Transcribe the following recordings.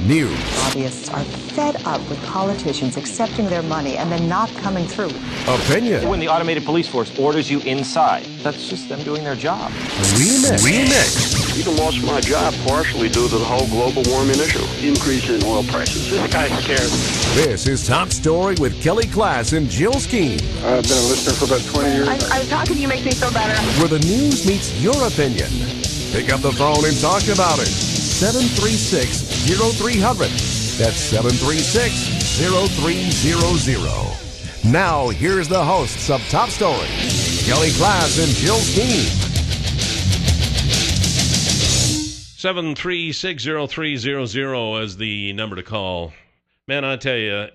news, Lobbyists are fed up with politicians accepting their money and then not coming through. opinion, When the automated police force orders you inside, that's just them doing their job. remix. Even lost my job partially due to the whole global warming issue. Increase in oil prices. This guy's scared. This is Top Story with KLIXcast and Jill Skeen, I've been a listener for about 20 years. I'm talking to you makes me feel better. where the news meets your opinion. Pick up the phone and talk about it. 736-0300. That's 736-0300. Now, here's the hosts of Top Story, KLIXcast and Jill Skeen. 7360300 is the number to call. Man, I tell you,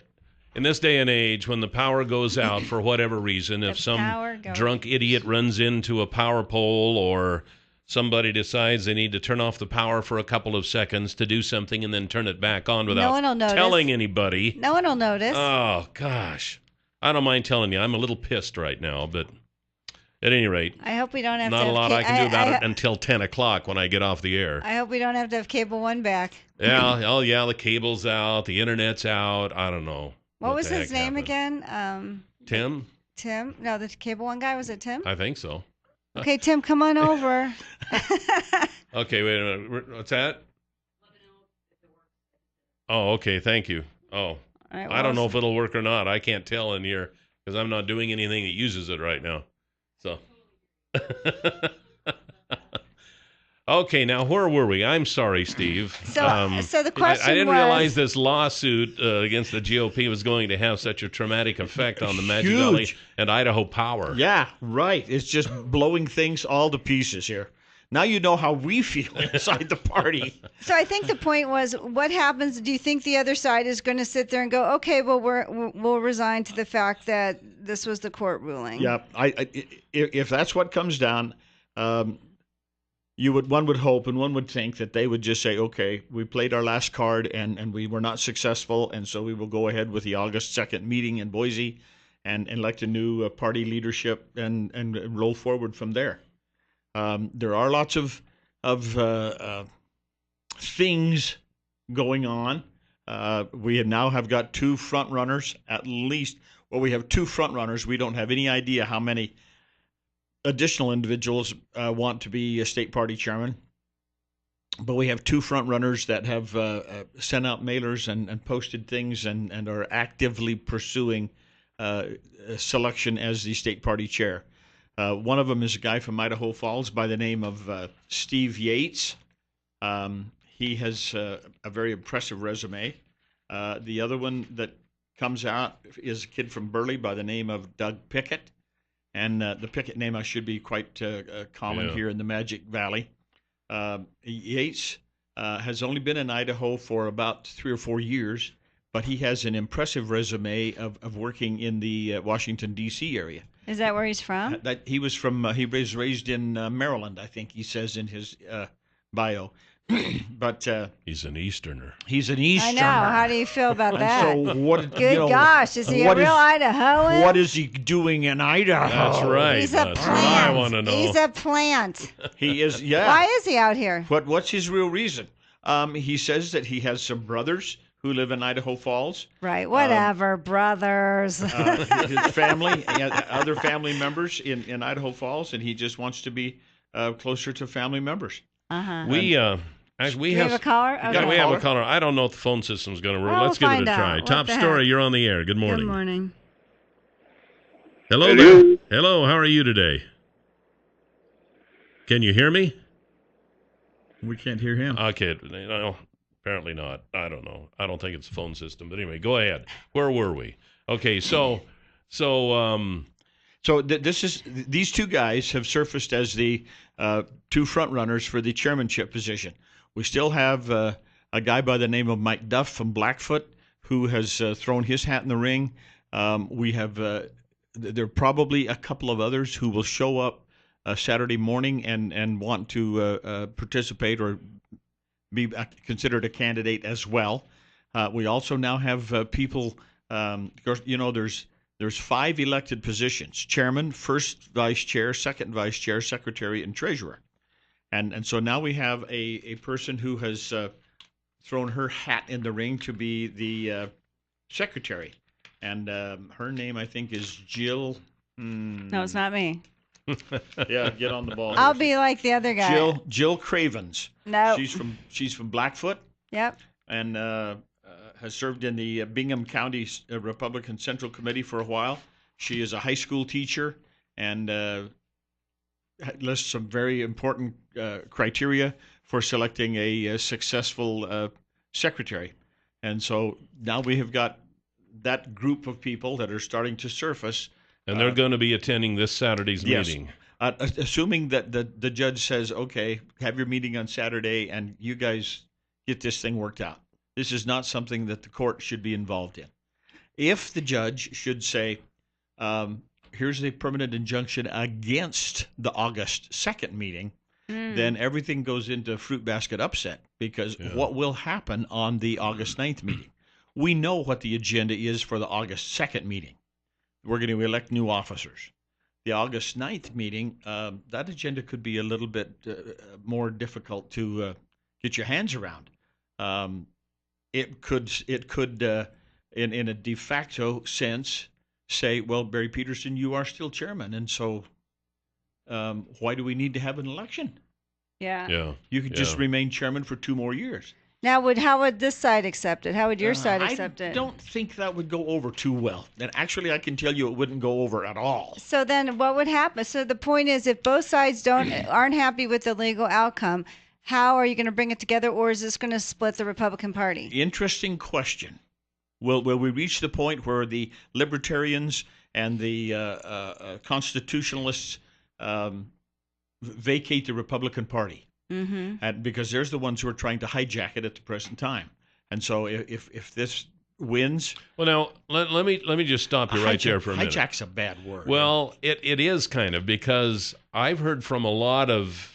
in this day and age, when the power goes out for whatever reason, if some drunk idiot runs into a power pole or somebody decides they need to turn off the power for a couple of seconds to do something and then turn it back on without telling anybody. No one will notice. Oh, gosh. I don't mind telling you, I'm a little pissed right now, but at any rate, I hope we don't have not to a lot have I can do about it until 10 o'clock when I get off the air. I hope we don't have to have Cable One back. Yeah, oh yeah, the cable's out, the internet's out. I don't know. What was the his heck name happened. again? Tim? Tim? No, the Cable One guy, was it Tim? I think so. Okay, Tim, come on over. Okay, wait a minute. What's that? Oh, okay, thank you. Oh, All right, I don't know if it'll work or not. I can't tell in here because I'm not doing anything that uses it right now. So. Okay, now where were we? I'm sorry, Steve. So the question I didn't was, realize this lawsuit against the GOP was going to have such a traumatic effect on the Magic Valley and Idaho Power. Yeah, right. It's just blowing things all to pieces here. Now you know how we feel inside the party. So I think the point was, what happens? Do you think the other side is going to sit there and go, okay, well, we'll resign to the fact that this was the court ruling? Yeah, if that's what comes down, one would hope and one would think that they would just say, okay, we played our last card and we were not successful, and so we will go ahead with the August 2nd meeting in Boise and elect a new party leadership and roll forward from there. There are lots of things going on. We now have got two front runners, at least. Well, we have two front runners. We don't have any idea how many additional individuals want to be a state party chairman. But we have two front runners that have sent out mailers and posted things and are actively pursuing selection as the state party chair. One of them is a guy from Idaho Falls by the name of Steve Yates. He has a very impressive resume. The other one that comes out is a kid from Burley by the name of Doug Pickett. And the Pickett name should be quite common here in the Magic Valley. Yates has only been in Idaho for about 3 or 4 years, but he has an impressive resume of working in the Washington, D.C. area. Is that where he's from? He was raised in Maryland, I think he says in his bio. But he's an Easterner. He's an Easterner. I know. How do you feel about that? So what? Good gosh, is he a real Idahoan? What is he doing in Idaho? That's right. He's a That's plant. what I want to know. He's a plant. He is. Yeah. Why is he out here? What's his real reason? He says that he has some brothers who live in Idaho Falls. Right. Whatever, brothers. His family, other family members in Idaho Falls, and he just wants to be closer to family members. We have a caller. Okay. Yeah, we have a caller. I don't know if the phone system's going to work. Well, Let's give it a try. Top Story, you're on the air. Good morning. Good morning. Hello there. Hello. How are you today? Can you hear me? We can't hear him. Okay. No, apparently not. I don't know. I don't think it's the phone system. But anyway, go ahead. Where were we? Okay. So these two guys have surfaced as the two front runners for the chairmanship position. We still have a guy by the name of Mike Duff from Blackfoot who has thrown his hat in the ring. We have there are probably a couple of others who will show up Saturday morning and want to participate or be considered a candidate as well. We also now have people. There's 5 elected positions: chairman, first vice chair, second vice chair, secretary, and treasurer. And so now we have a person who has thrown her hat in the ring to be the secretary. And her name, I think, is Jill. No, it's not me. Yeah, get on the ball. I'll be like the other guy. Jill Cravens. No. She's from Blackfoot. Yep. And has served in the Bingham County Republican Central Committee for a while. She is a high school teacher and lists some very important criteria for selecting a successful secretary. And so now we have got that group of people that are starting to surface. And they're going to be attending this Saturday's meeting. Assuming that the judge says, okay, have your meeting on Saturday and you guys get this thing worked out. This is not something that the court should be involved in. If the judge should say, here's the permanent injunction against the August 2nd meeting, then everything goes into fruit basket upset because what will happen on the August 9th meeting? We know what the agenda is for the August 2nd meeting. We're going to elect new officers. The August 9th meeting, that agenda could be a little bit more difficult to get your hands around. It could in a de facto sense, say, well, Barry Peterson, you are still chairman, and so why do we need to have an election? Yeah. You could just remain chairman for 2 more years. Now, how would this side accept it? How would your side accept it? I don't think that would go over too well. And actually, I can tell you it wouldn't go over at all. So then what would happen? So the point is, if both sides aren't happy with the legal outcome, how are you going to bring it together, or is this going to split the Republican Party? Interesting question. Will we reach the point where the libertarians and the constitutionalists vacate the Republican Party? Mm-hmm. And because there's the ones who are trying to hijack it at the present time. And so if this wins... Well, now, let me just stop you right there for a minute. Hijack's a bad word. Well, it is kind of, because I've heard from a lot of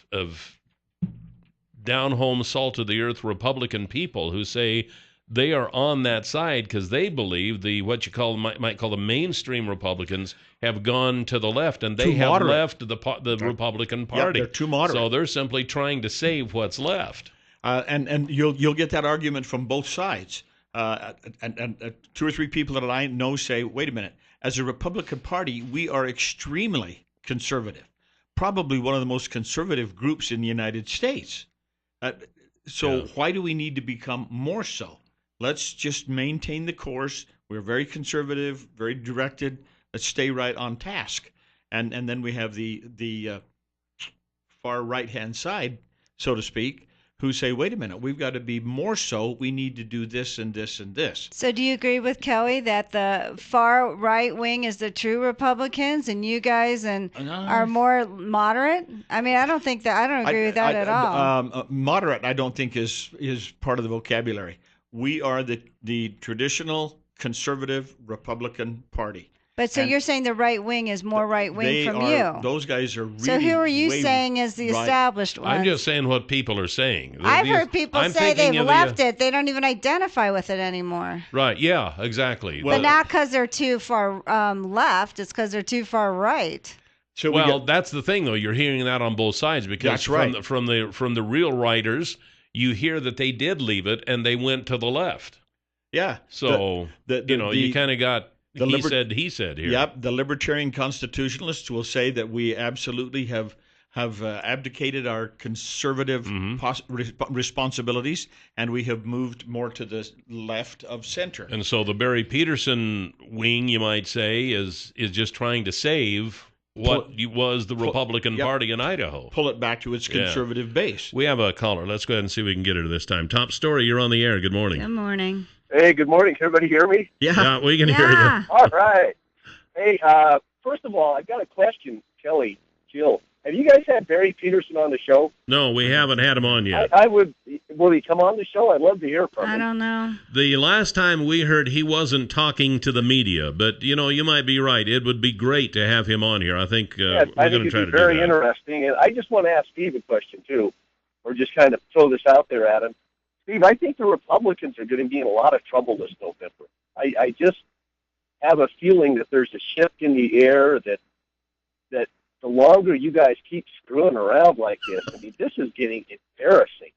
down-home, salt-of-the-earth Republican people who say they are on that side because they believe what you might call the mainstream Republicans have gone to the left, and they have left the Republican Party. Yeah, they're too moderate. So they're simply trying to save what's left. And you'll get that argument from both sides. And 2 or 3 people that I know say, wait a minute, as a Republican Party, we are extremely conservative, probably one of the most conservative groups in the United States. Why do we need to become more so? Let's just maintain the course. We're very conservative, very directed. Let's stay right on task. And then we have the far right-hand side, so to speak, who say, wait a minute, we've got to be more so. We need to do this and this and this. So do you agree with Kelly that the far right wing is the true Republicans and you guys are more moderate? I mean, I don't agree with that at all. Moderate, I don't think is part of the vocabulary. We are the traditional conservative Republican Party. But so you're saying the right wing is more right wing from you. Those guys are really. So who are you saying is the established one? I'm just saying what people are saying. I've heard people say they've left it. They don't even identify with it anymore. Right, yeah, exactly. But not because they're too far left. It's because they're too far right. So that's the thing, though. You're hearing that on both sides because from the real writers, you hear that they did leave it and they went to the left. Yeah. So, you kind of got he said here. Yep. The libertarian constitutionalists will say that we absolutely have abdicated our conservative responsibilities and we have moved more to the left of center. And so the Barry Peterson wing, you might say, is just trying to save what was the Republican Party in Idaho. Pull it back to its conservative base. We have a caller. Let's go ahead and see if we can get her this time. Top story, you're on the air. Good morning. Good morning. Hey, good morning. Can everybody hear me? Yeah, we can hear you. All right. Hey, first of all, I've got a question, Kelly, Jill. Have you guys had Barry Peterson on the show? No, we haven't had him on yet. Will he come on the show? I'd love to hear from him. I don't know. The last time we heard, he wasn't talking to the media, but, you might be right. It would be great to have him on here. I think we're going to try to do that. Very interesting. And I just want to ask Steve a question, too, or just kind of throw this out there at him. Steve, I think the Republicans are going to be in a lot of trouble this November. I just have a feeling that there's a shift in the air, that the longer you guys keep screwing around like this, I mean, this is getting embarrassing.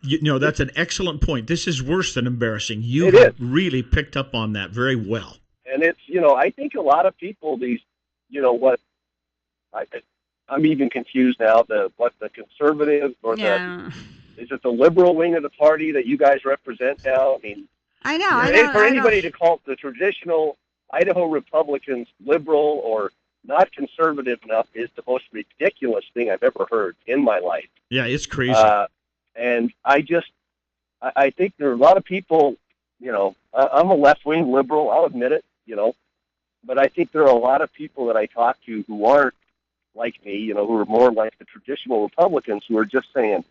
That's an excellent point. This is worse than embarrassing. You have really picked up on that very well. And it's, I think a lot of people, I'm even confused now, what the conservative or is it the liberal wing of the party that you guys represent now? I mean, I know. For anybody to call the traditional Idaho Republicans liberal or not conservative enough is the most ridiculous thing I've ever heard in my life. Yeah, it's crazy. And I think there are a lot of people, I'm a left-wing liberal, I'll admit it, but I think there are a lot of people that I talk to who aren't like me, who are more like the traditional Republicans who are just saying,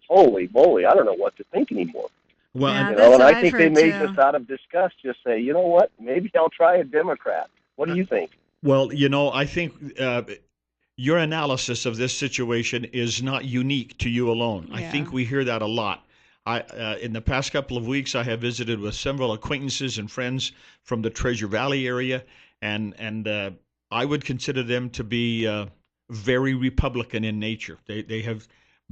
holy moly, I don't know what to think anymore. Well, and I think they may just out of disgust just say, you know what, maybe I'll try a Democrat. What do you think? Well, I think your analysis of this situation is not unique to you alone. Yeah. I think we hear that a lot. In the past couple of weeks, I have visited with several acquaintances and friends from the Treasure Valley area, and I would consider them to be very Republican in nature.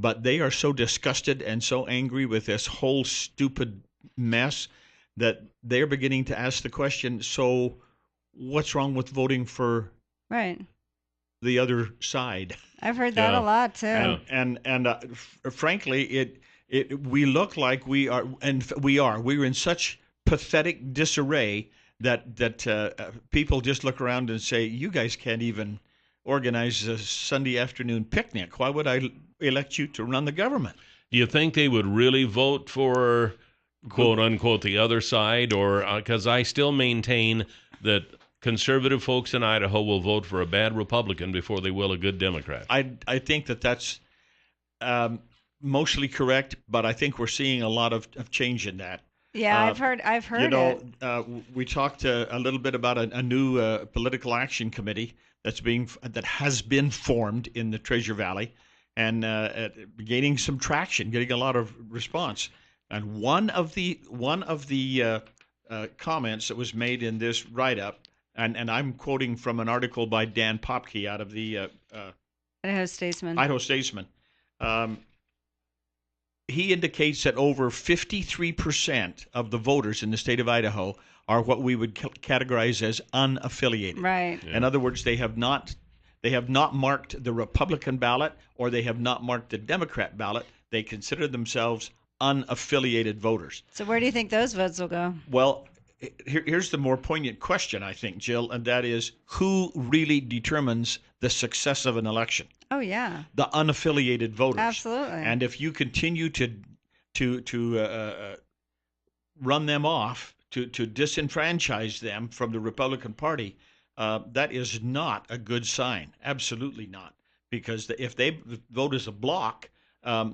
But they are so disgusted and so angry with this whole stupid mess that they're beginning to ask the question, so what's wrong with voting for the other side? I've heard that a lot, too. And frankly, we look like we are, and we're in such pathetic disarray that people just look around and say, you guys can't even organize a Sunday afternoon picnic. Why would I elect you to run the government? Do you think they would really vote for, quote unquote, the other side? Or because I still maintain that conservative folks in Idaho will vote for a bad Republican before they will a good Democrat. I think that's mostly correct, but I think we're seeing a lot of change in that. Yeah, I've heard it. We talked a little bit about a new political action committee that has been formed in the Treasure Valley, and gaining some traction, getting a lot of response. And one of the comments that was made in this write-up, and I'm quoting from an article by Dan Popke out of the Idaho Statesman. He indicates that over 53% of the voters in the state of Idaho are what we would categorize as unaffiliated. Right. Yeah. In other words, they have not marked the Republican ballot or they have not marked the Democrat ballot. They consider themselves unaffiliated voters. So where do you think those votes will go? Well, here's the more poignant question, I think, Jill, and that is, who really determines the success of an election? Oh, yeah. The unaffiliated voters. Absolutely. And if you continue to run them off, to disenfranchise them from the Republican Party, that is not a good sign. Absolutely not. Because if they vote as a bloc,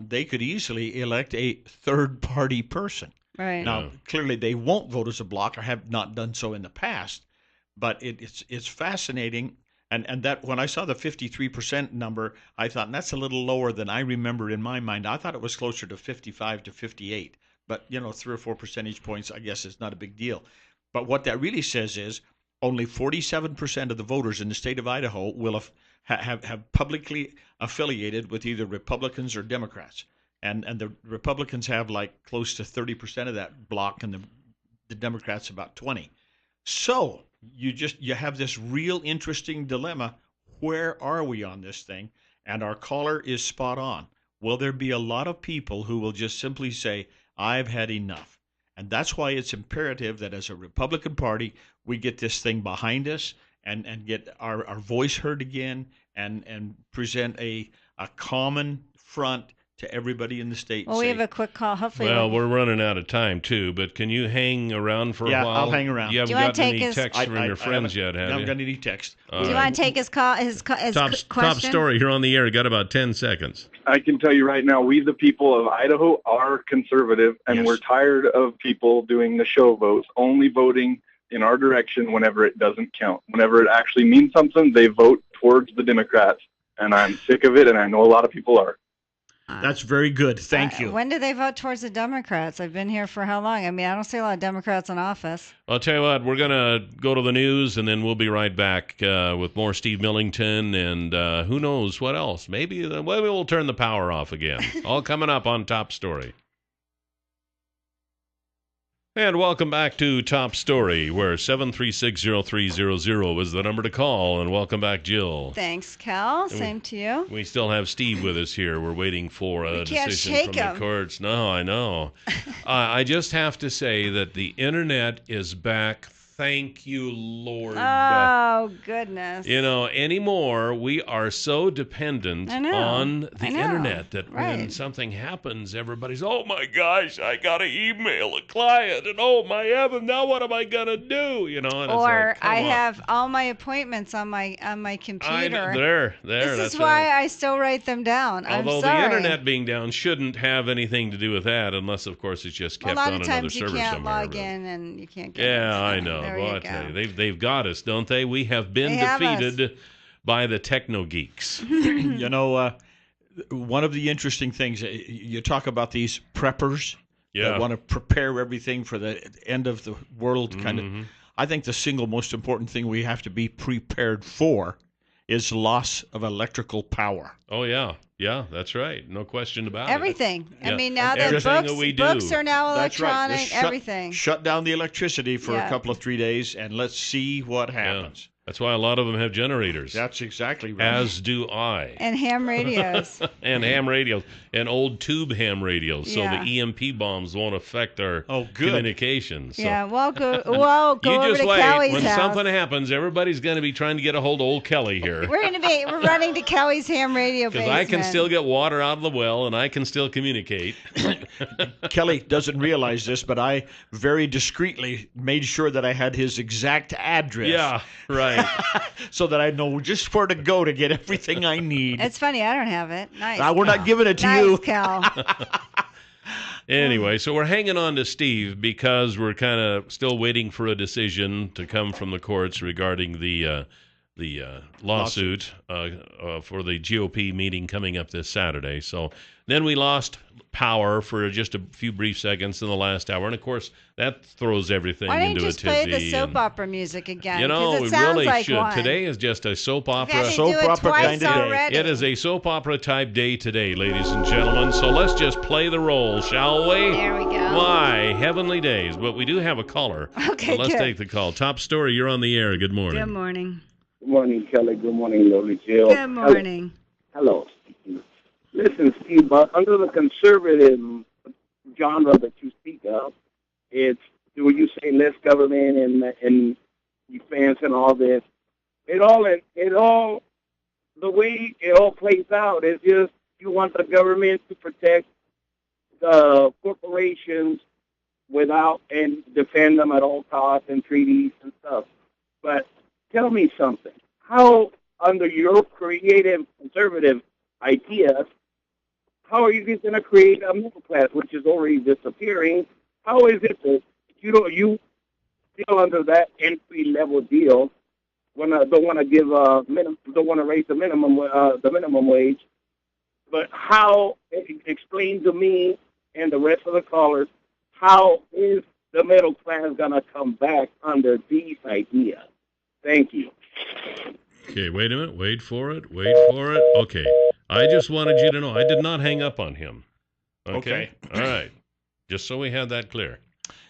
they could easily elect a third-party person. Right. Now, clearly they won't vote as a bloc or have not done so in the past, but it's fascinating. And that when I saw the 53% number, I thought that's a little lower than I remember in my mind. I thought it was closer to 55 to 58. But, 3 or 4 percentage points, I guess, is not a big deal. But what that really says is only 47% of the voters in the state of Idaho will have publicly affiliated with either Republicans or Democrats. And the Republicans have like close to 30% of that block, and the Democrats about 20. So you have this real interesting dilemma. Where are we on this thing? And our caller is spot on. Will there be a lot of people who will just simply say, I've had enough? And that's why it's imperative that as a Republican Party, we get this thing behind us and get our voice heard again and present a common front to everybody in the state. Well, we have a quick call. Hopefully. Well, we're running out of time, too, but can you hang around for a while? Yeah, I'll hang around. You haven't gotten any texts from your friends yet, have you? I haven't gotten any texts. Do you want to take his call? His question? Top story. You're on the air. Got about 10 seconds. I can tell you right now, we the people of Idaho are conservative, and we're tired of people doing the show votes, only voting in our direction whenever it doesn't count. Whenever it actually means something, they vote towards the Democrats, and I'm sick of it, and I know a lot of people are. That's very good. Thank you. When do they vote towards the Democrats? I've been here for how long? I mean, I don't see a lot of Democrats in office. I'll tell you what, we're going to go to the news, and then we'll be right back with more Steve Millington and who knows what else. Maybe we'll turn the power off again. All coming up on Top Story. And welcome back to Top Story, where 7360300 is the number to call. And welcome back, Jill. Thanks, Cal. Same to you. We still have Steve with us here. We're waiting for a decision from the courts. No, I know. I just have to say that the internet is back. Thank you, Lord. Oh, goodness. Anymore, we are so dependent on the internet that when something happens, everybody's, oh, my gosh, I got to email a client, and oh, my heavens, now what am I going to do? And or I have all my appointments on my computer. This is why I still write them down. Although the internet being down shouldn't have anything to do with that, unless, of course, it's just kept on another server somewhere. A lot of times you can't log in and you can't get Yeah, I know. Well, I tell you, they've got us, don't they? We have been defeated by the techno geeks. One of the interesting things, you talk about these preppers that want to prepare everything for the end of the world kind of. I think the single most important thing we have to be prepared for is loss of electrical power. Oh, yeah. Yeah, that's right. No question about everything. it. I mean, now that books are now electronic, right. everything. Shut down the electricity for a couple of 3 days, and let's see what happens. That's why a lot of them have generators. That's exactly right. As do I. And ham radios. And ham radios. And old tube ham radios. So the EMP bombs won't affect our communications. So. Yeah, we'll go over to Kelly's house. When something happens, everybody's going to be trying to get a hold of old Kelly here. We're running to Kelly's ham radio basement. Because I can still get water out of the well, and I can still communicate. Kelly doesn't realize this, but I very discreetly made sure that I had his exact address. Yeah, right. So that I know just where to go to get everything I need. It's funny, I don't have it. Nice. We're not giving it to you. Cal. Anyway, so we're hanging on to Steve because we're kind of still waiting for a decision to come from the courts regarding the lawsuit for the GOP meeting coming up this Saturday. So then we lost power for just a few brief seconds in the last hour, and of course that throws everything into a tizzy. Why don't you just play the soap opera music again? We really should. One. Today is just a soap opera kind of day. It is a soap opera type day today, ladies and gentlemen. So let's just play the role, shall we? There we go. My heavenly days! But we do have a caller. Okay, so let's take the call. Top Story, you're on the air. Good morning. Good morning. Good morning, Kelly. Good morning, Lily Jill. Good morning. Hello. Listen, Steve, under the conservative genre that you speak of, it's when you say less government and defense and all this, the way it all plays out is just you want the government to protect the corporations and defend them at all costs and treaties and stuff. But tell me something. How, under your creative conservative ideas, how are you going to create a middle class, which is already disappearing? How is it that you still under that entry level deal don't want to raise the minimum wage? But how? Explain to me and the rest of the callers, how is the middle class going to come back under these ideas? Thank you. Okay, wait a minute. Wait for it. Okay. I just wanted you to know I did not hang up on him. Okay. All right. Just so we have that clear.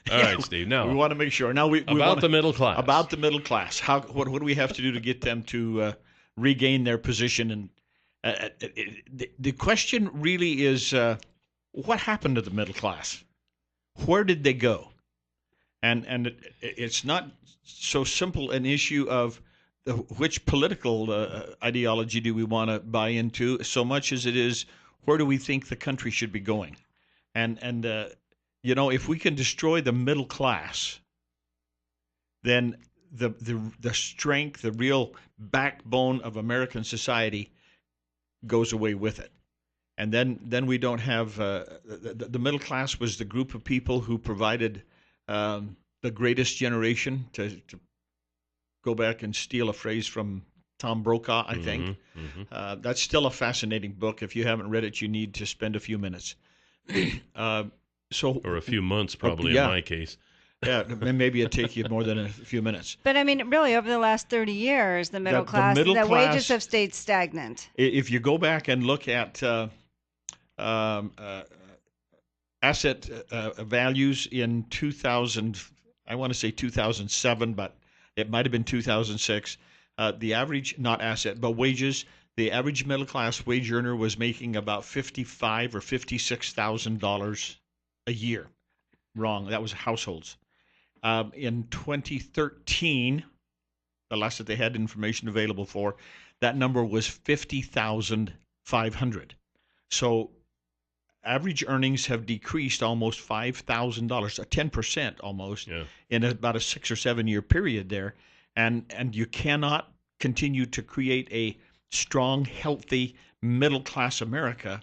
All right, Steve. Now we want to make sure. Now about the middle class. About the middle class. What do we have to do to get them to regain their position? And the question really is, what happened to the middle class? Where did they go? And it's not so simple an issue of which political ideology do we want to buy into, so much as it is where do we think the country should be going. And if we can destroy the middle class, then the strength, the real backbone of American society goes away with it. And then we don't have the middle class was the group of people who provided the greatest generation, to go back and steal a phrase from Tom Brokaw, I think. That's still a fascinating book. If you haven't read it, you need to spend a few minutes. Or a few months, probably, in my case. Yeah, maybe it'd take you more than a few minutes. But, I mean, really, over the last 30 years, the middle class, the wages have stayed stagnant. If you go back and look at asset values in 2000, I want to say 2007, but it might have been 2006. The average, not asset, but wages, the average middle class wage earner was making about $55,000 or $56,000 a year. Wrong, that was households. In 2013, the last that they had information available for, that number was $50,500. So average earnings have decreased almost $5,000, 10% almost, in about a 6 or 7 year period there. And you cannot continue to create a strong, healthy, middle-class America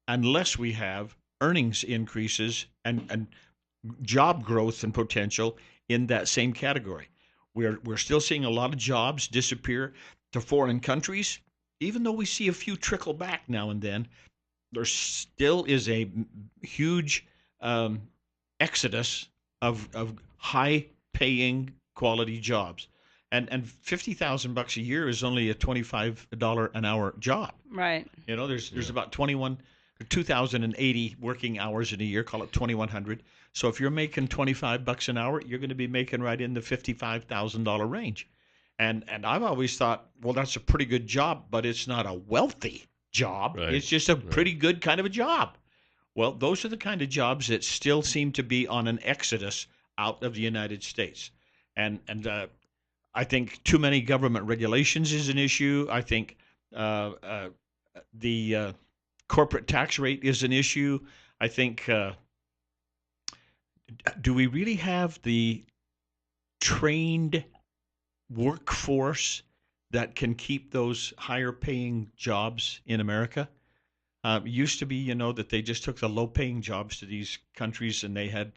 unless we have earnings increases and job growth and potential in that same category. We're still seeing a lot of jobs disappear to foreign countries. Even though we see a few trickle back now and then, there still is a huge exodus of high-paying quality jobs. And $50,000 a year is only a $25 an hour job. Right. You know, there's about 2,080 working hours in a year. Call it 2,100. So if you're making $25 an hour, you're going to be making right in the $55,000 range. And I've always thought, well, that's a pretty good job, but it's not a wealthy job. Right. It's just a pretty good kind of a job. Well, those are the kind of jobs that still seem to be on an exodus out of the United States. And I think too many government regulations is an issue. I think the corporate tax rate is an issue. I think, do we really have the trained workforce that can keep those higher paying jobs in America? It used to be, you know, that they just took the low paying jobs to these countries and they had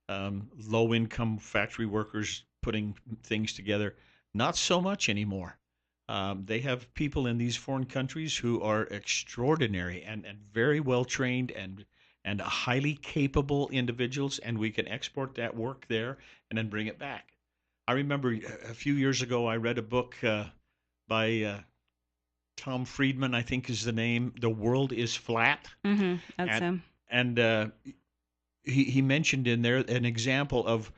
low income factory workers putting things together. Not so much anymore. They have people in these foreign countries who are extraordinary and very well trained and highly capable individuals, and we can export that work there and then bring it back. I remember a few years ago I read a book by Tom Friedman, I think is the name, The World is Flat. Mm-hmm, that's him. And he mentioned in there an example of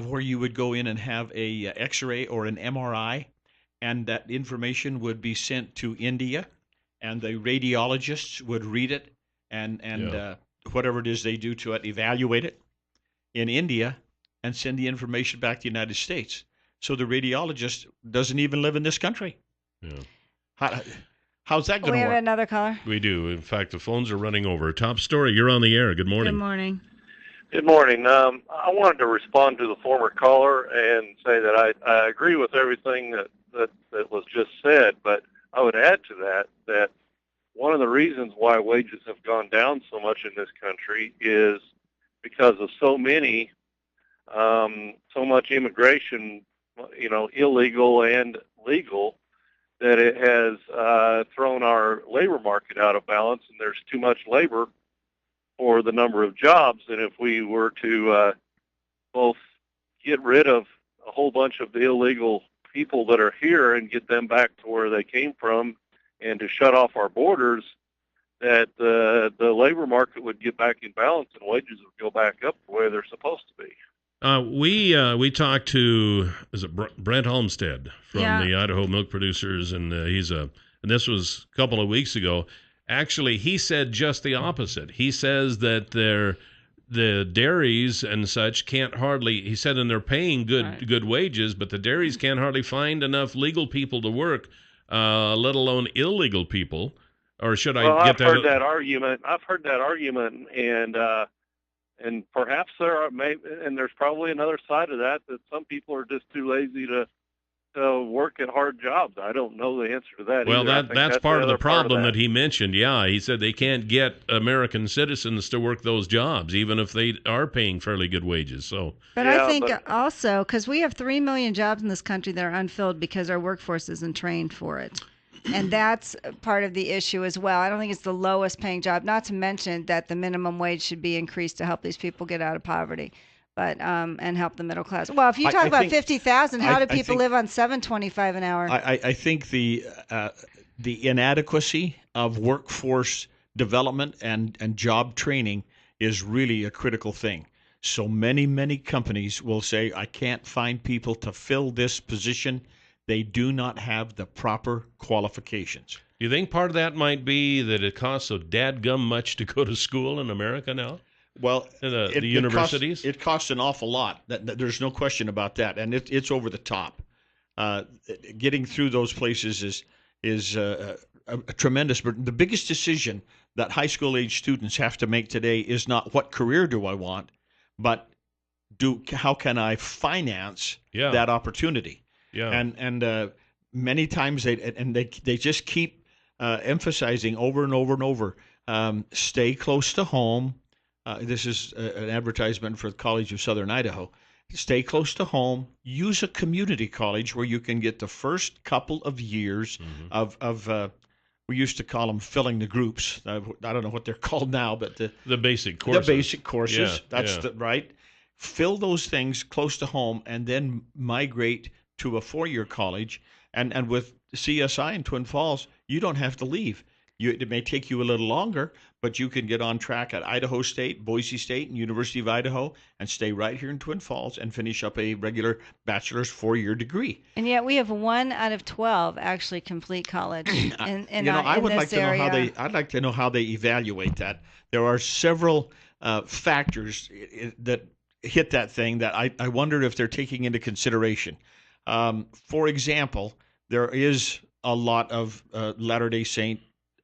where you would go in and have a X-ray or an MRI, and that information would be sent to India, and the radiologists would read it and whatever it is they do to it, evaluate it in India, and send the information back to the United States. So the radiologist doesn't even live in this country. Yeah. How's that going to work? We have another caller. We do. In fact, the phones are running over. Top story. You're on the air. Good morning. Good morning. Good morning. I wanted to respond to the former caller and say that I agree with everything that was just said, but I would add to that one of the reasons why wages have gone down so much in this country is because of so much immigration, you know, illegal and legal, that it has thrown our labor market out of balance, and there's too much labor for the number of jobs. And if we were to both get rid of a whole bunch of the illegal people that are here and get them back to where they came from, and to shut off our borders, that the labor market would get back in balance and wages would go back up the way they're supposed to be. We talked to, is it Brent Olmsted from the Idaho milk producers, and and this was a couple of weeks ago. Actually, he said just the opposite. He says that the dairies and such can't hardly, he said, and they're paying good wages, but the dairies can't hardly find enough legal people to work, let alone illegal people. Or should I get that? I've heard that argument. And perhaps there's probably another side of that some people are just too lazy to work at hard jobs. I don't know the answer to that. Well, that's part of the problem that he mentioned. Yeah, he said they can't get American citizens to work those jobs, even if they are paying fairly good wages. So, but I think also because we have 3 million jobs in this country that are unfilled because our workforce isn't trained for it. And that's part of the issue as well. I don't think it's the lowest paying job, not to mention that the minimum wage should be increased to help these people get out of poverty, but and help the middle class. Well, if you talk about 50,000, how do people live on $7.25 an hour? I think the inadequacy of workforce development and job training is really a critical thing. So many companies will say, I can't find people to fill this position. They do not have the proper qualifications. Do you think part of that might be that it costs so dadgum much to go to school in America now? Well, the universities? It costs an awful lot. There's no question about that, and it's over the top. Getting through those places is a tremendous burden. The biggest decision that high school age students have to make today is not what career do I want, but how can I finance that opportunity? Yeah. And many times they just keep emphasizing over and over and over, stay close to home. This is an advertisement for the College of Southern Idaho. Stay close to home. Use a community college where you can get the first couple of years of we used to call them filling the groups. I don't know what they're called now, but the basic courses. The basic courses. Yeah, That's right. Fill those things close to home and then migrate to a 4-year college. And with CSI in Twin Falls, you don't have to leave. It may take you a little longer, but you can get on track at Idaho State, Boise State, and University of Idaho and stay right here in Twin Falls and finish up a regular bachelor's 4-year degree. And yet we have 1 out of 12 actually complete college in I would like this area. I'd like to know how they evaluate that. There are several factors that hit that thing that I wonder if they're taking into consideration. For example, there is a lot of Latter-day Saint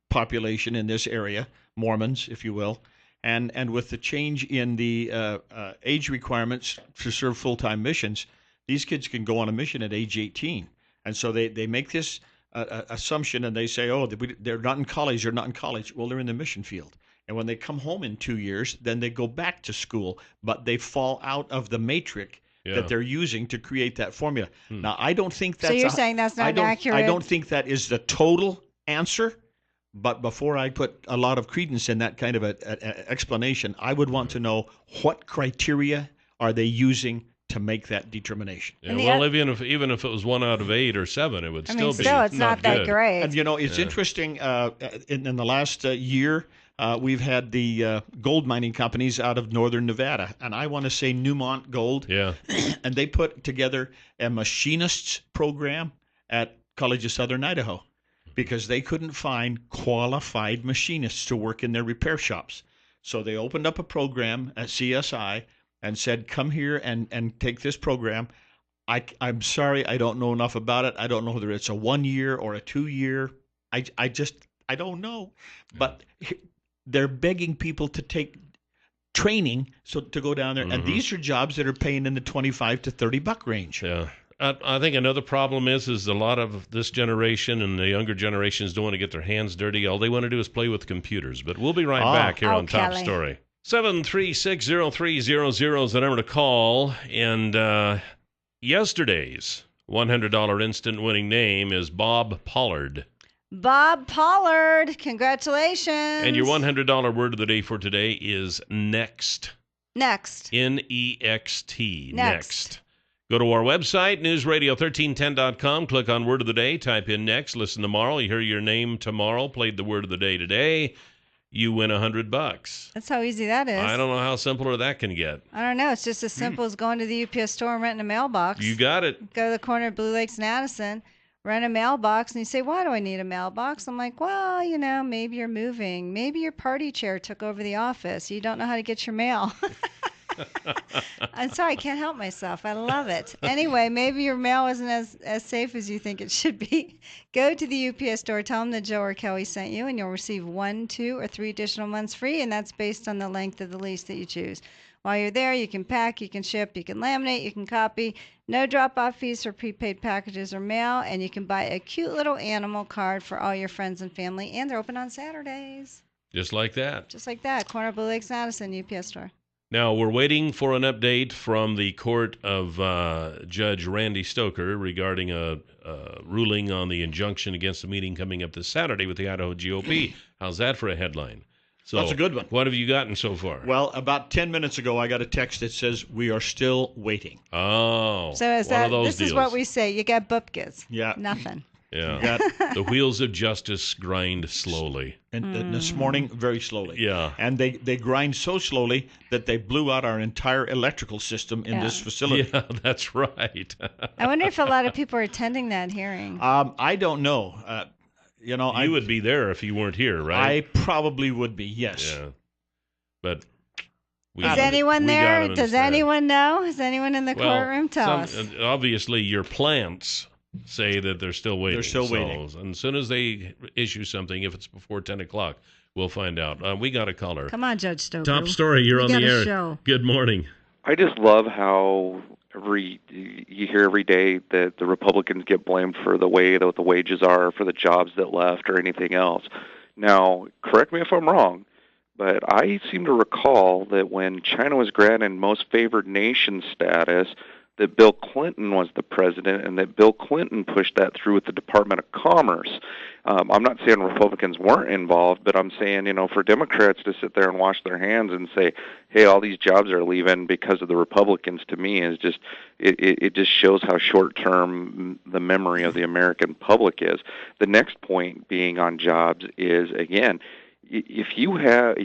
population in this area, Mormons, if you will, and with the change in the age requirements to serve full-time missions, these kids can go on a mission at age 18. And so they make this assumption and they say, oh, they're not in college, they're not in college. Well, they're in the mission field. And when they come home in 2 years, then they go back to school, but they fall out of the matrix that they're using to create that formula. Now, I don't think that's... So you're saying that's not accurate? I don't think that is the total answer, but before I put a lot of credence in that kind of an explanation, I would want to know what criteria are they using to make that determination. Yeah, well, even if it was 1 out of 8 or 7, it would still be it's not that good. great. And it's interesting. In the last year, we've had the gold mining companies out of northern Nevada, and I want to say Newmont Gold. Yeah. And they put together a machinists program at College of Southern Idaho because they couldn't find qualified machinists to work in their repair shops. So they opened up a program at CSI and said, come here and take this program. I'm sorry, I don't know enough about it. I don't know whether it's a 1-year or a 2-year. I don't know. But they're begging people to take training to go down there. And these are jobs that are paying in the $25 to $30 range. Yeah. I think another problem is a lot of this generation and the younger generations don't want to get their hands dirty. All they want to do is play with computers. But we'll be right back here on Top Story. 7360300 is the number to call. And yesterday's $100 instant winning name is Bob Pollard. Bob Pollard, congratulations. And your $100 word of the day for today is next. Next. N-E-X-T. Next. Go to our website, newsradio1310.com, click on Word of the Day, type in next, listen tomorrow. You hear your name tomorrow, played the Word of the Day today, you win $100. That's how easy that is. I don't know how simpler that can get. I don't know. It's just as simple as going to the UPS store and renting a mailbox. You got it. Go to the corner of Blue Lakes and Addison, rent a mailbox, and you say, why do I need a mailbox? I'm like, well, maybe you're moving. Maybe your party chair took over the office. You don't know how to get your mail. I'm sorry, I can't help myself. I love it. Anyway, maybe your mail isn't as safe as you think it should be. Go to the UPS store, tell them that Joe or Kelly sent you, and you'll receive 1, 2, or 3 additional months free, and that's based on the length of the lease that you choose. While you're there, you can pack, you can ship, you can laminate, you can copy. No drop-off fees for prepaid packages or mail, and you can buy a cute little animal card for all your friends and family, and they're open on Saturdays. Just like that. Just like that. Corner of Blue Lakes and Addison, UPS store. Now, we're waiting for an update from the court of Judge Randy Stoker regarding a ruling on the injunction against the meeting coming up this Saturday with the Idaho GOP. How's that for a headline? So, that's a good one. What have you gotten so far? Well, about 10 minutes ago, I got a text that says, we are still waiting. Oh, so is one of those this deals. Is what we say. You got bupkis. Yeah. Nothing. Yeah. The wheels of justice grind slowly. And this morning, very slowly. Yeah. And they grind so slowly that they blew out our entire electrical system in this facility. Yeah, that's right. I wonder if a lot of people are attending that hearing. I don't know. You would be there if you weren't here, right? I probably would be, yes. Yeah. But is anyone there? Does anyone know? Is anyone in the courtroom? Tell us. Obviously, your plants say that they're still waiting. They're still waiting. And as soon as they issue something, if it's before 10 o'clock, we'll find out. We got a caller. Come on, Judge Stoker. Top story. You're on the air. Show. Good morning. I just love how you hear every day that the Republicans get blamed for the way that the wages are, for the jobs that left, or anything else. Now, correct me if I'm wrong, but I seem to recall that when China was granted most favored nation status, that Bill Clinton was the president, and that Bill Clinton pushed that through with the Department of Commerce. I'm not saying Republicans weren't involved, but I'm saying, for Democrats to sit there and wash their hands and say, hey, all these jobs are leaving because of the Republicans, to me is just, it just shows how short-term the memory of the American public is. The next point being on jobs is, again, if you have,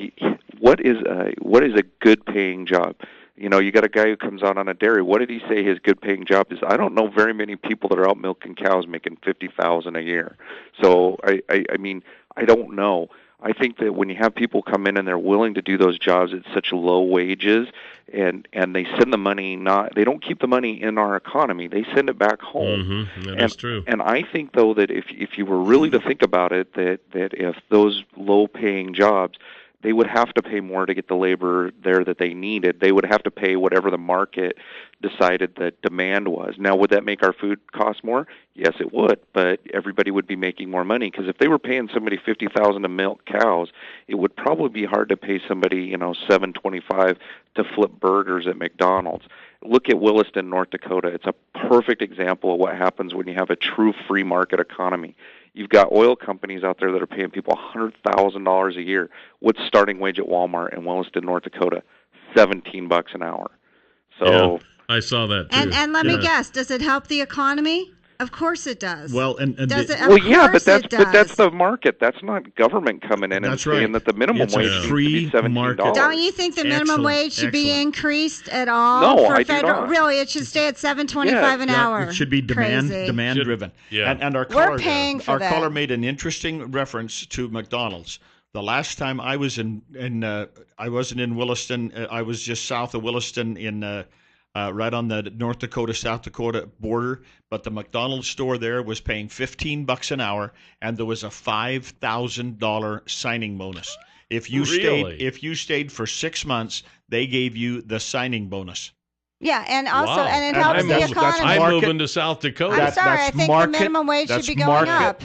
what is a good-paying job? You got a guy who comes out on a dairy. What did he say his good-paying job is? I don't know very many people that are out milking cows making $50,000 a year. So I mean, I don't know. I think that when you have people come in and they're willing to do those jobs at such low wages, and they send the money they don't keep the money in our economy. They send it back home. Mm-hmm. That's true. And I think though that if you were really to think about it, that if those low-paying jobs, they would have to pay more to get the labor there that they needed. They would have to pay whatever the market decided the demand was. Now, would that make our food cost more? Yes, it would, but everybody would be making more money, because if they were paying somebody $50,000 to milk cows, it would probably be hard to pay somebody, $7.25 to flip burgers at McDonald's. Look at Williston, North Dakota. It's a perfect example of what happens when you have a true free market economy. You've got oil companies out there that are paying people $100,000 a year. What's starting wage at Walmart in Williston, North Dakota? $17 an hour. So I saw that too. And let me guess, does it help the economy? Of course it does. Well, does it? But that's the market. That's not government coming in and saying that the minimum wage needs to be $17. Don't you think the minimum wage should be increased at all? No, for I federal? do not. Really, it should stay at $7.25 an hour. It should be demand driven. Yeah. And our We're paying for that. Our caller made an interesting reference to McDonald's. The last time I was I wasn't in Williston. I was just south of Williston in. Right on the North Dakota-South Dakota border, but the McDonald's store there was paying $15 an hour, and there was a $5,000 signing bonus. If you stayed for 6 months, they gave you the signing bonus. Yeah, and also, and it helps the economy. I'm moving to South Dakota. I'm sorry, I think the minimum wage should be going up.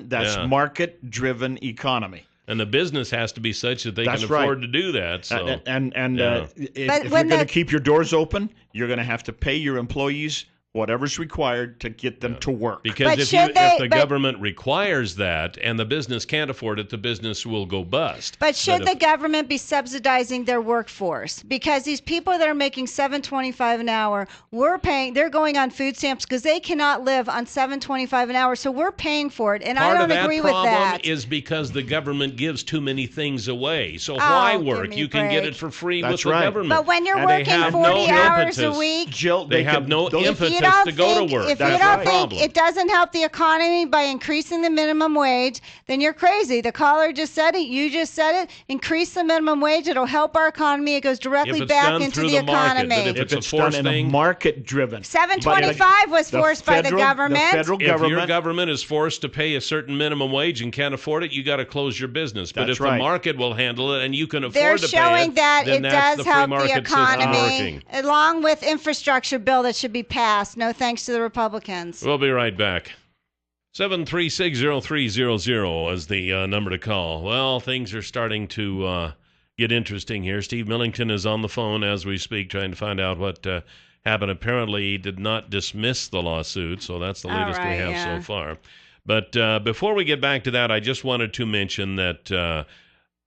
That's market-driven economy. And the business has to be such that they can afford to do that. So. If you're going to keep your doors open, you're going to have to pay your employees whatever's required to get them to work. Because if the government requires that and the business can't afford it, the business will go bust. But should the government be subsidizing their workforce? Because these people that are making $7.25 an hour, they're going on food stamps because they cannot live on $7.25 an hour, so we're paying for it, and I don't agree with that. Part of that problem is because the government gives too many things away. So why work? You can get it for free with the government. But when you're working 40 hours a week, Jill, they have no impetus to go to work. If you don't think it doesn't help the economy by increasing the minimum wage, then you're crazy. The caller just said it. You just said it. Increase the minimum wage. It'll help our economy. It goes directly back into the economy. If it's done in a market-driven. $7.25 was forced by the government. The federal government. If your government is forced to pay a certain minimum wage and can't afford it, you got to close your business. But if the market will handle it and you can afford to pay it, they're showing that it does help the economy, along with infrastructure bill that should be passed. No thanks to the Republicans. We'll be right back. 7360300 is the number to call. Well, things are starting to get interesting here. Steve Millington is on the phone as we speak, trying to find out what happened. Apparently, he did not dismiss the lawsuit, so that's the latest we have so far. But before we get back to that, I just wanted to mention that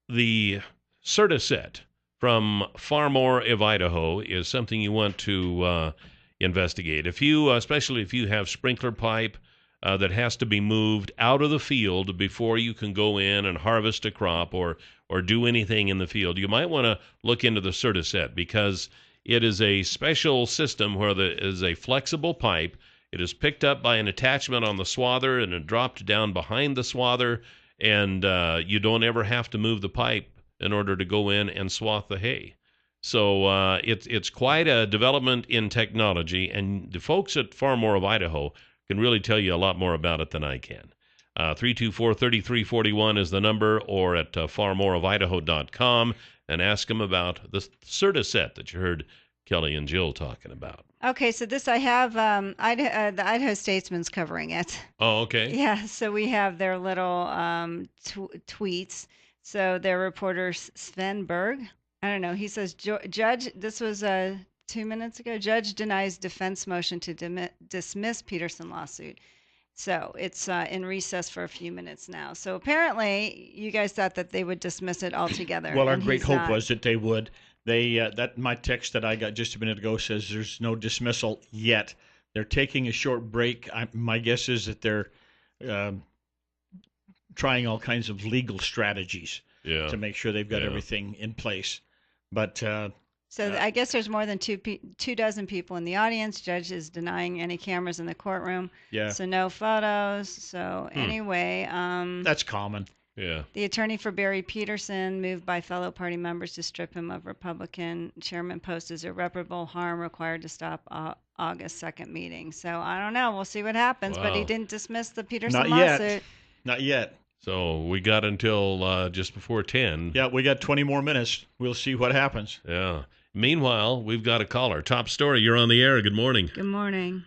the CERTA set from Far More of Idaho is something you want to investigate. If you, especially if you have sprinkler pipe, that has to be moved out of the field before you can go in and harvest a crop or do anything in the field. You might want to look into the Certiset, because it is a special system where there is a flexible pipe. It is picked up by an attachment on the swather and dropped down behind the swather, and you don't ever have to move the pipe in order to go in and swath the hay. So it's quite a development in technology, and the folks at Far More of Idaho can really tell you a lot more about it than I can. 324-3341 is the number, or at farmoreofidaho.com, and ask them about the Certiset that you heard Kelly and Jill talking about. Okay, so this I have, the Idaho Statesman's covering it. Oh, okay. Yeah, so we have their little tweets. So their reporter Sven Berg, I don't know, he says, Judge, this was 2 minutes ago, Judge denies defense motion to dismiss Peterson lawsuit. So it's in recess for a few minutes now. So apparently you guys thought that they would dismiss it altogether. Well, our great hope was that they would. My text that I got just a minute ago says there's no dismissal yet. They're taking a short break. My guess is that they're trying all kinds of legal strategies to make sure they've got everything in place. But so I guess there's more than two dozen people in the audience. Judge is denying any cameras in the courtroom. Yeah. So no photos. So anyway, that's common. Yeah. The attorney for Barry Peterson, moved by fellow party members to strip him of Republican chairman post, as irreparable harm required to stop August 2nd meeting. So I don't know. We'll see what happens. Wow. But he didn't dismiss the Peterson lawsuit. Not yet. So we got until just before 10. Yeah, we got 20 more minutes. We'll see what happens. Yeah. Meanwhile, we've got a caller. Top story. You're on the air. Good morning. Good morning.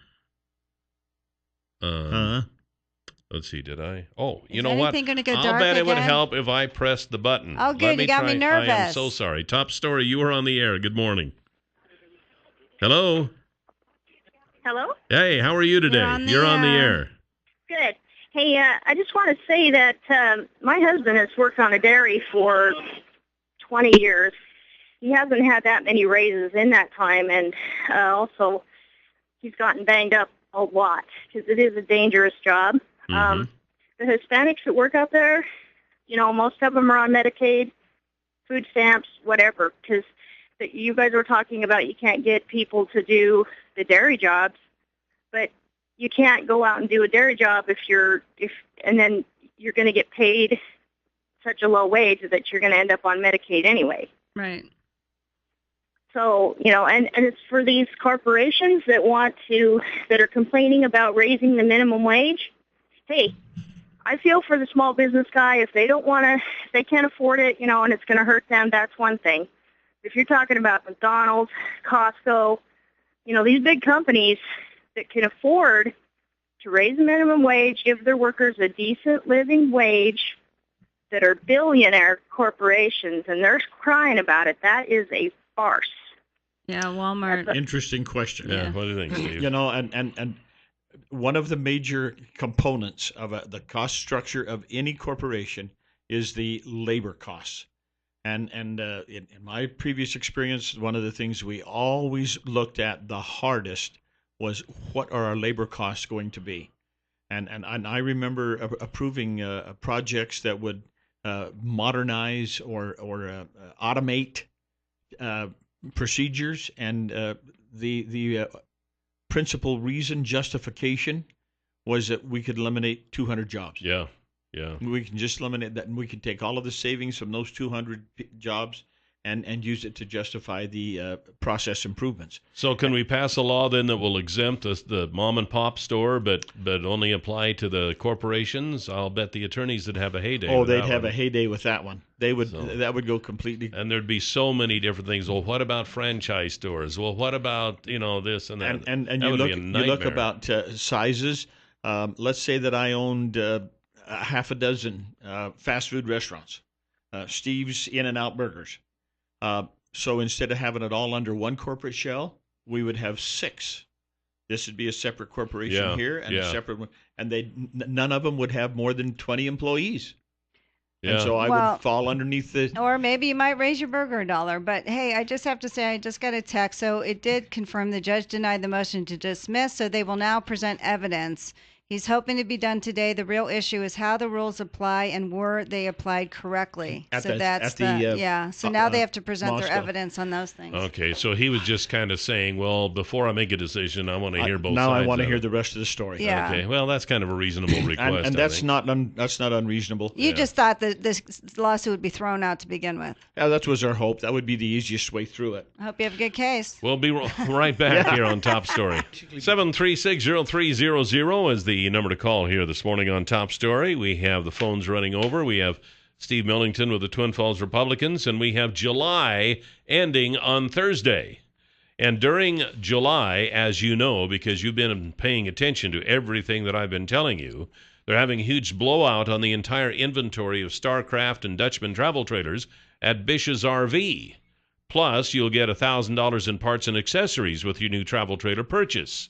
Let's see, did I? Oh, you Is know what? anything gonna go I'll dark bet it would again? help if I pressed the button. Oh, good. You got me nervous. I am so sorry. Top story. You are on the air. Good morning. Hello? Hello? Hey, how are you today? You're on the air. Good. Hey, I just want to say that my husband has worked on a dairy for 20 years. He hasn't had that many raises in that time, and also he's gotten banged up a lot because it is a dangerous job. The Hispanics that work out there, most of them are on Medicaid, food stamps, whatever, because you guys were talking about you can't get people to do the dairy jobs, but you can't go out and do a dairy job and then you're going to get paid such a low wage that you're going to end up on Medicaid anyway. Right. So, and it's for these corporations that are complaining about raising the minimum wage. Hey, I feel for the small business guy. If they can't afford it, and it's going to hurt them, that's one thing. If you're talking about McDonald's, Costco, these big companies that can afford to raise the minimum wage, give their workers a decent living wage, that are billionaire corporations, and they're crying about it. That is a farce. Yeah, Walmart. Interesting question. Yeah, what do you think, Steve? And one of the major components of the cost structure of any corporation is the labor costs. And in my previous experience, one of the things we always looked at the hardest was what are our labor costs going to be. And I remember approving projects that would modernize or automate procedures, and the principal justification was that we could eliminate 200 jobs. Yeah. We can just eliminate that, and we can take all of the savings from those 200 jobs and use it to justify the process improvements. So can we pass a law then that will exempt the mom and pop store, but only apply to the corporations? I'll bet the attorneys would have a heyday. Oh, they'd have a heyday with that one. They would. That would go completely. And there'd be so many different things. Well, what about franchise stores? Well, what about this and that? And you look about sizes. Let's say that I owned half a dozen fast food restaurants, Steve's In-N-Out Burgers. So instead of having it all under one corporate shell, we would have 6. This would be a separate corporation here and a separate one, and none of them would have more than 20 employees. Yeah. And so I would fall underneath the. Or maybe you might raise your burger $1. But hey, I just have to say, I just got a text. So it did confirm the judge denied the motion to dismiss. So they will now present evidence. He's hoping to be done today. The real issue is how the rules apply and were they applied correctly. So now they have to present their evidence on those things. Okay, so he was just kind of saying, well, before I make a decision, I want to hear both sides. Now I want to hear the rest of the story. Yeah. Okay, well, that's kind of a reasonable request. and that's not unreasonable. You just thought that this lawsuit would be thrown out to begin with. Yeah, that was our hope. That would be the easiest way through it. I hope you have a good case. We'll be right back here on Top Story. 736-0300 is the number to call here this morning on Top Story. We have the phones running over. We have Steve Millington with the Twin Falls Republicans, and we have July ending on Thursday. And during July, as you know, because you've been paying attention to everything that I've been telling you, they're having a huge blowout on the entire inventory of Starcraft and Dutchman travel trailers at Bish's RV. Plus, you'll get $1,000 in parts and accessories with your new travel trailer purchase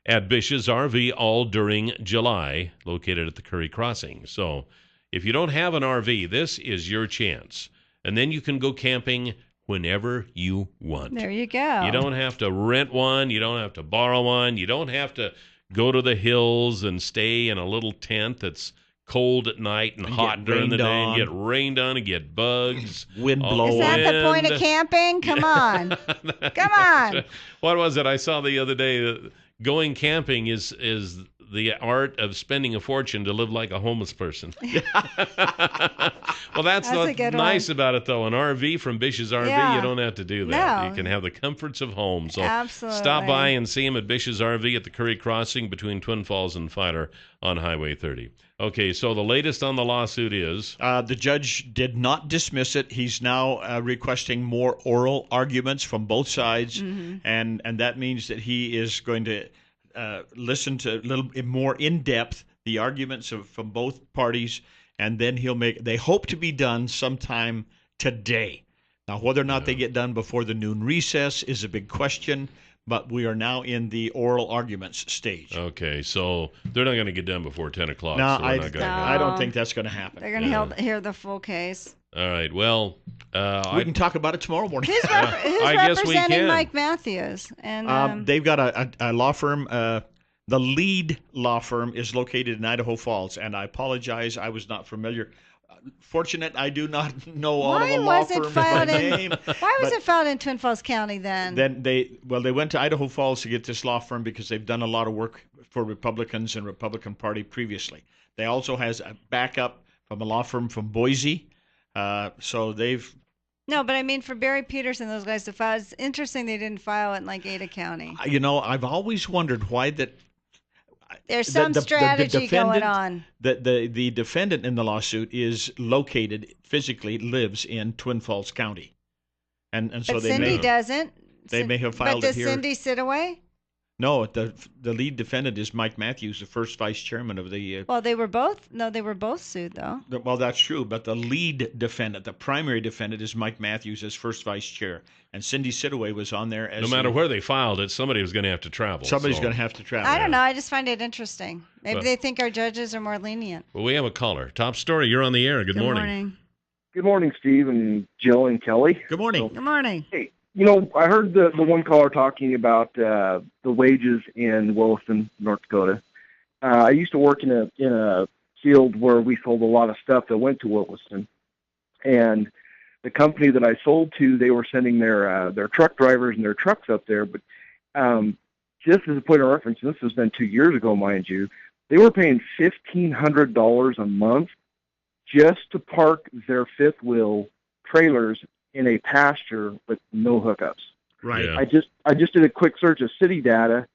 at Bish's RV all during July, located at the Curry Crossing. So if you don't have an RV, this is your chance. And then you can go camping whenever you want. There you go. You don't have to rent one. You don't have to borrow one. You don't have to go to the hills and stay in a little tent that's cold at night and hot during the day and get rained on and get bugs. Wind blowing. Is that the point of camping? Come on. Come on. What was it? I saw the other day going camping is the art of spending a fortune to live like a homeless person. Well, that's what's nice about it, though. An RV from Bish's RV, you don't have to do that. No. You can have the comforts of home. So Absolutely. Stop by and see him at Bish's RV at the Curry Crossing between Twin Falls and Filer on Highway 30. Okay, so the latest on the lawsuit is? The judge did not dismiss it. He's now requesting more oral arguments from both sides, and that means that he is going to listen to a little bit more in depth the arguments from both parties, and then they hope to be done sometime today. Now, whether or not they get done before the noon recess is a big question, but we are now in the oral arguments stage. Okay, so they're not going to get done before 10 o'clock. No, so I don't think that's going to happen. They're going to hear the full case. All right, well... we can talk about it tomorrow morning. Who's representing Mike Matthews? And they've got a law firm. The lead law firm is located in Idaho Falls, and I apologize, I was not familiar. Fortunate, I do not know all of the law firms by name. Why was it filed in Twin Falls County then? Then they went to Idaho Falls to get this law firm because they've done a lot of work for Republicans and Republican Party previously. They also has a backup from a law firm from Boise. So they've... No, but I mean for Barry Peterson, those guys to file. It's interesting they didn't file it in like Ada County. I've always wondered why that... There's some strategy going on. The defendant in the lawsuit is located, physically lives in Twin Falls County. And so Cindy doesn't. They may have filed it here. But does Cindy sit away? No, the lead defendant is Mike Matthews, the first vice chairman of the... Well, they were both sued, though. Well, that's true, but the lead defendant, the primary defendant, is Mike Matthews as first vice chair. And Cindy Sidaway was on there as... No matter where they filed it, somebody was going to have to travel. Somebody's going to have to travel. I don't know. I just find it interesting. Maybe they think our judges are more lenient. Well, we have a caller. Top Story, you're on the air. Good morning. Good morning, Steve and Jill and Kelly. Good morning. Good morning. Hey. I heard the one caller talking about the wages in Williston, North Dakota. I used to work in a field where we sold a lot of stuff that went to Williston, and the company that I sold to, they were sending their truck drivers and their trucks up there. But just as a point of reference, this has been 2 years ago, mind you, they were paying $1,500 a month just to park their fifth wheel trailers in a pasture with no hookups. Right. Yeah. I just did a quick search of city data,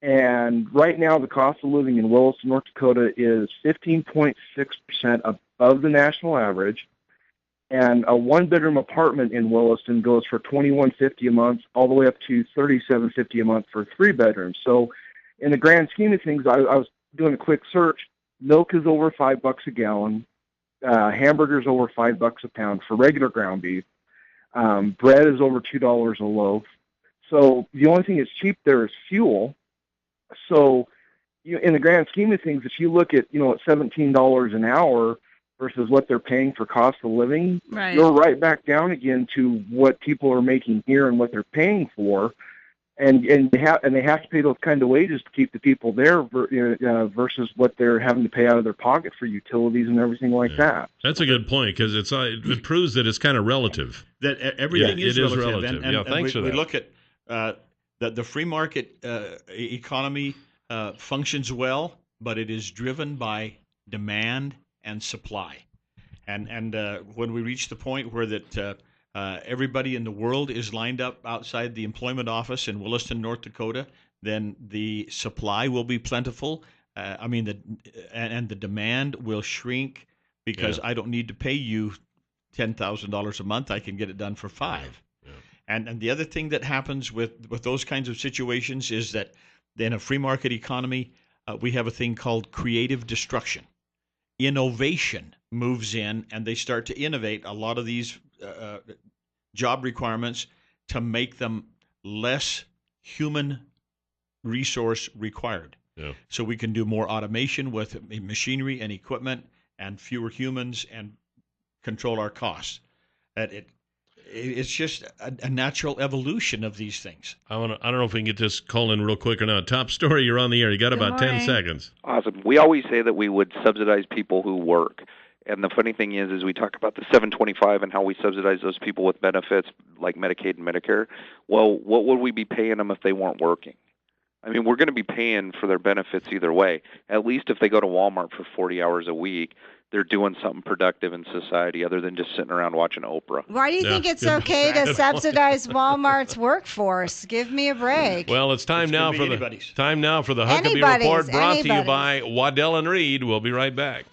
and right now the cost of living in Williston, North Dakota is 15.6% above the national average, and a one-bedroom apartment in Williston goes for $21.50 a month, all the way up to $37.50 a month for 3 bedrooms. So, in the grand scheme of things, I was doing a quick search. Milk is over $5 a gallon. Hamburgers over $5 a pound for regular ground beef. Bread is over $2 a loaf. So the only thing that's cheap there is fuel. So in the grand scheme of things, if you look at, at $17 an hour versus what they're paying for cost of living, you're right back down again to what people are making here and what they're paying for. and they have to pay those kind of wages to keep the people there versus what they're having to pay out of their pocket for utilities and everything like that. That's a good point, because it proves that it's kind of relative. That everything is relative. And thanks for that. We look at that the free market economy functions well, but it is driven by demand and supply. And when we reach the point where that everybody in the world is lined up outside the employment office in Williston, North Dakota, then the supply will be plentiful. And the demand will shrink because I don't need to pay you $10,000 a month. I can get it done for $5,000. Yeah. And the other thing that happens with those kinds of situations is that in a free market economy, we have a thing called creative destruction. Innovation moves in, and they start to innovate a lot of these job requirements to make them less human resource required. Yeah. So we can do more automation with machinery and equipment and fewer humans and control our costs. It's just a natural evolution of these things. I don't know if we can get this call in real quick or not. Top story, you're on the air. You got about 10 seconds. Awesome. We always say that we would subsidize people who work. And the funny thing is we talk about the 725 and how we subsidize those people with benefits like Medicaid and Medicare. Well, what would we be paying them if they weren't working? I mean, we're going to be paying for their benefits either way. At least if they go to Walmart for 40 hours a week, they're doing something productive in society other than just sitting around watching Oprah. Why do you think it's okay to subsidize Walmart's workforce? Give me a break. Well, it's time now for the Huckabee Report, brought to you by Waddell and Reed. We'll be right back.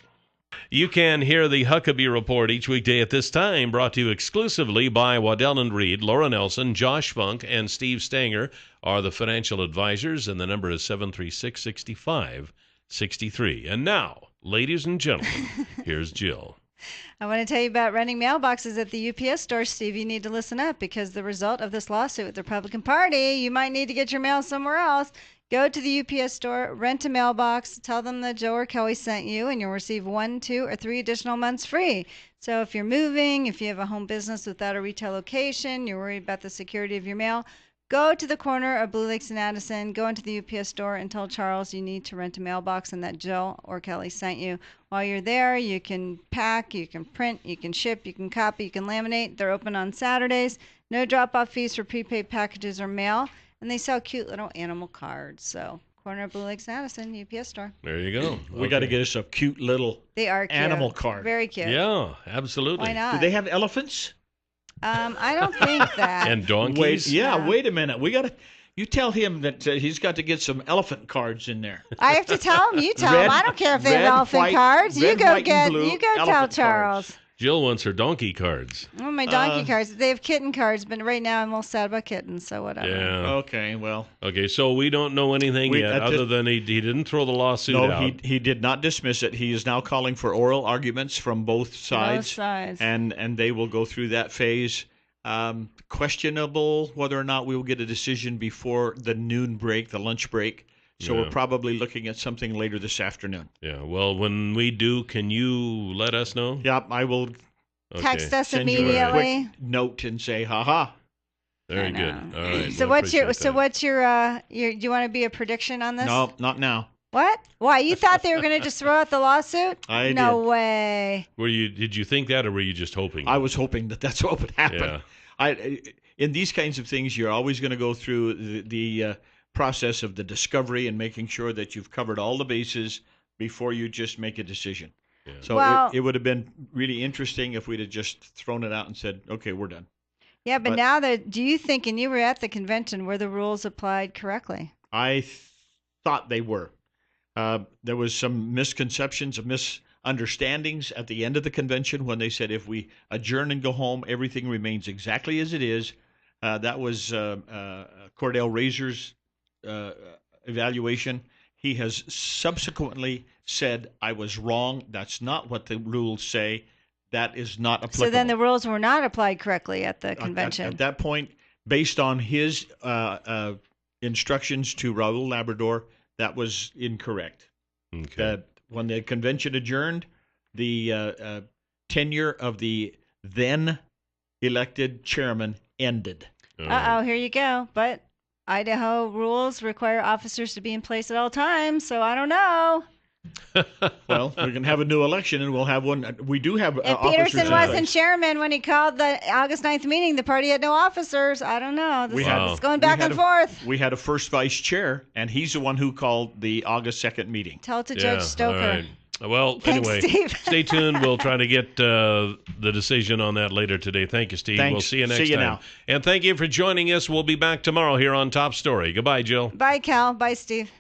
You can hear the Huckabee Report each weekday at this time, brought to you exclusively by Waddell and Reed. Laura Nelson, Josh Funk, and Steve Stanger are the financial advisors, and the number is 736-6563. And now, ladies and gentlemen, here's Jill. I want to tell you about renting mailboxes at the UPS store, Steve. You need to listen up, because the result of this lawsuit with the Republican Party, you might need to get your mail somewhere else. Go to the UPS store, rent a mailbox, tell them that Joe or Kelly sent you, and you'll receive 1, 2, or 3 additional months free. So if you're moving, if you have a home business without a retail location, you're worried about the security of your mail, go to the corner of Blue Lakes and Addison, go into the UPS store and tell Charles you need to rent a mailbox and that Joe or Kelly sent you. While you're there, you can pack, you can print, you can ship, you can copy, you can laminate. They're open on Saturdays. No drop-off fees for prepaid packages or mail. And they sell cute little animal cards. So, corner of Blue Lakes and Addison, UPS store. There you go. We got to get us a cute little animal card. Very cute. Yeah, absolutely. Why not? Do they have elephants? I don't think that. And donkeys? Wait a minute. You tell him that he's got to get some elephant cards in there. I have to tell him. You tell him. I don't care if they have elephant cards. You go tell Charles. Cards. Jill wants her donkey cards. Oh, my donkey cards. They have kitten cards, but right now I'm most sad about kittens, so whatever. Yeah. Okay, well. Okay, so we don't know anything yet, other than he didn't throw the lawsuit out. No, he did not dismiss it. He is now calling for oral arguments from both sides. And they will go through that phase. Questionable whether or not we will get a decision before the noon break, the lunch break. So we're probably looking at something later this afternoon. Yeah, well, when we do, can you let us know? Yeah, I will. Text us send immediately. You a quick note and say, ha. Very good. All right. So what's your do you want to be a prediction on this? No, not now. What? Why? You thought they were going to just throw out the lawsuit? No way. Did you think that, or were you just hoping? I was hoping that's what would happen. Yeah. In these kinds of things, you're always going to go through the process of the discovery and making sure that you've covered all the bases before you just make a decision. Yeah. So it would have been really interesting if we'd have just thrown it out and said, okay, we're done. Yeah, but now do you think, and you were at the convention, were the rules applied correctly? I thought they were. There was some misconceptions, misunderstandings at the end of the convention when they said if we adjourn and go home, everything remains exactly as it is. That was Cordell Razor's evaluation. He has subsequently said, I was wrong. That's not what the rules say. That is not applicable. So then the rules were not applied correctly at the convention. At that point, based on his instructions to Raul Labrador, that was incorrect. Okay. When the convention adjourned, the tenure of the then elected chairman ended. Uh-oh, here you go. But Idaho rules require officers to be in place at all times, so I don't know. Well, we can have a new election, and we'll have one. We do have If officers Peterson in wasn't place. chairman when he called the August 9th meeting, the party had no officers. I don't know. It's going back and forth. We had a first vice chair, and he's the one who called the August 2nd meeting. Tell it to Judge Stoker. All right. Well, Thanks, anyway, Steve. Stay tuned. We'll try to get the decision on that later today. Thank you, Steve. Thanks. We'll see you next See you time. now. And thank you for joining us. We'll be back tomorrow here on Top Story. Goodbye, Jill. Bye, Cal. Bye, Steve.